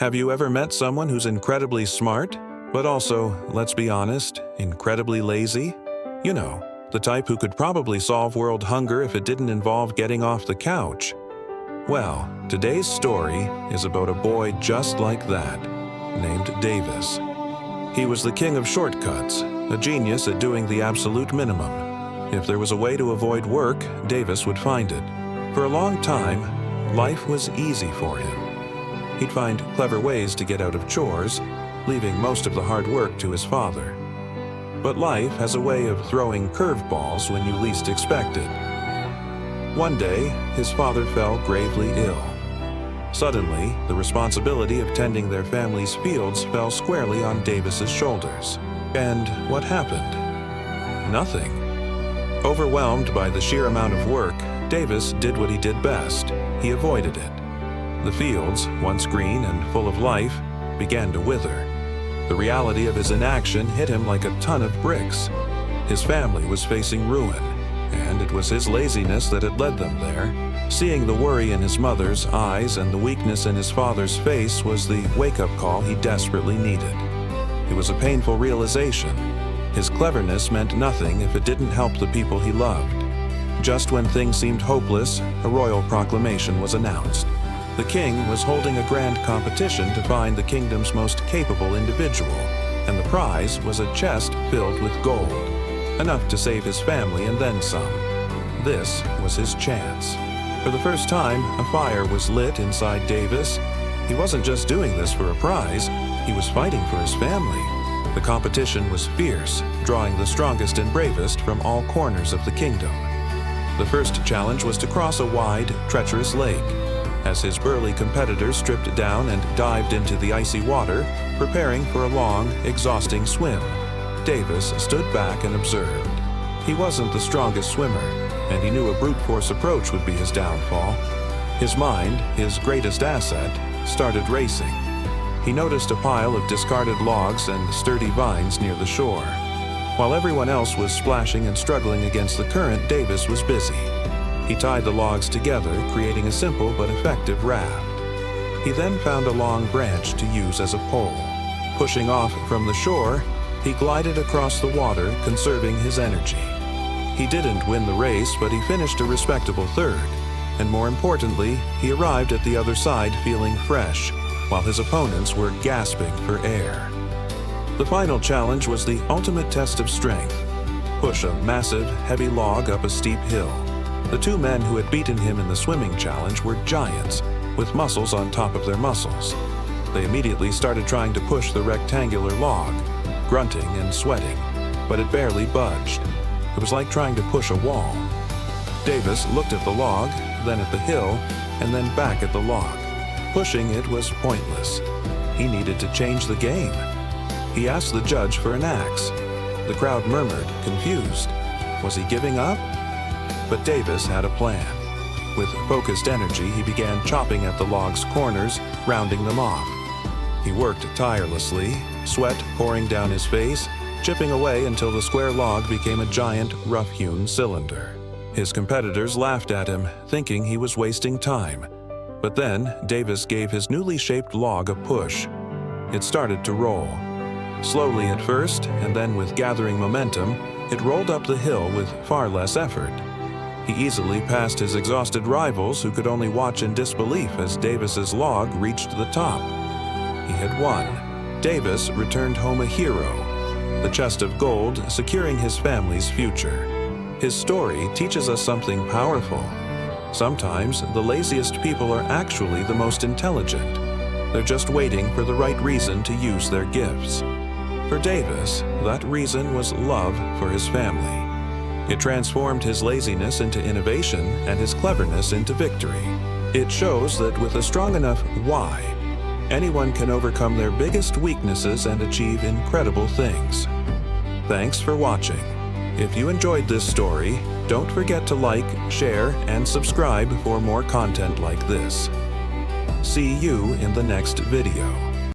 Have you ever met someone who's incredibly smart, but also, let's be honest, incredibly lazy? You know, the type who could probably solve world hunger if it didn't involve getting off the couch. Well, today's story is about a boy just like that, named Davis. He was the king of shortcuts, a genius at doing the absolute minimum. If there was a way to avoid work, Davis would find it. For a long time, life was easy for him. He'd find clever ways to get out of chores, leaving most of the hard work to his father. But life has a way of throwing curveballs when you least expect it. One day, his father fell gravely ill. Suddenly, the responsibility of tending their family's fields fell squarely on Davis's shoulders. And what happened? Nothing. Overwhelmed by the sheer amount of work, Davis did what he did best. He avoided it. The fields, once green and full of life, began to wither. The reality of his inaction hit him like a ton of bricks. His family was facing ruin, and it was his laziness that had led them there. Seeing the worry in his mother's eyes and the weakness in his father's face was the wake-up call he desperately needed. It was a painful realization. His cleverness meant nothing if it didn't help the people he loved. Just when things seemed hopeless, a royal proclamation was announced. The king was holding a grand competition to find the kingdom's most capable individual, and the prize was a chest filled with gold, enough to save his family and then some. This was his chance. For the first time, a fire was lit inside Davis. He wasn't just doing this for a prize, he was fighting for his family. The competition was fierce, drawing the strongest and bravest from all corners of the kingdom. The first challenge was to cross a wide, treacherous lake. As his burly competitors stripped down and dived into the icy water, preparing for a long, exhausting swim, Davis stood back and observed. He wasn't the strongest swimmer, and he knew a brute force approach would be his downfall. His mind, his greatest asset, started racing. He noticed a pile of discarded logs and sturdy vines near the shore. While everyone else was splashing and struggling against the current, Davis was busy. He tied the logs together, creating a simple but effective raft. He then found a long branch to use as a pole. Pushing off from the shore, he glided across the water, conserving his energy. He didn't win the race, but he finished a respectable third. And more importantly, he arrived at the other side feeling fresh, while his opponents were gasping for air. The final challenge was the ultimate test of strength. Push a massive, heavy log up a steep hill. The two men who had beaten him in the swimming challenge were giants, with muscles on top of their muscles. They immediately started trying to push the rectangular log, grunting and sweating, but it barely budged. It was like trying to push a wall. Davis looked at the log, then at the hill, and then back at the log. Pushing it was pointless. He needed to change the game. He asked the judge for an axe. The crowd murmured, confused. Was he giving up? But Davis had a plan. With focused energy, he began chopping at the log's corners, rounding them off. He worked tirelessly, sweat pouring down his face, chipping away until the square log became a giant, rough-hewn cylinder. His competitors laughed at him, thinking he was wasting time. But then, Davis gave his newly shaped log a push. It started to roll. Slowly at first, and then with gathering momentum, it rolled up the hill with far less effort. He easily passed his exhausted rivals who could only watch in disbelief as Davis's log reached the top. He had won. Davis returned home a hero, the chest of gold securing his family's future. His story teaches us something powerful. Sometimes the laziest people are actually the most intelligent. They're just waiting for the right reason to use their gifts. For Davis, that reason was love for his family. It transformed his laziness into innovation and his cleverness into victory. It shows that with a strong enough why, anyone can overcome their biggest weaknesses and achieve incredible things. Thanks for watching. If you enjoyed this story, don't forget to like, share, and subscribe for more content like this. See you in the next video.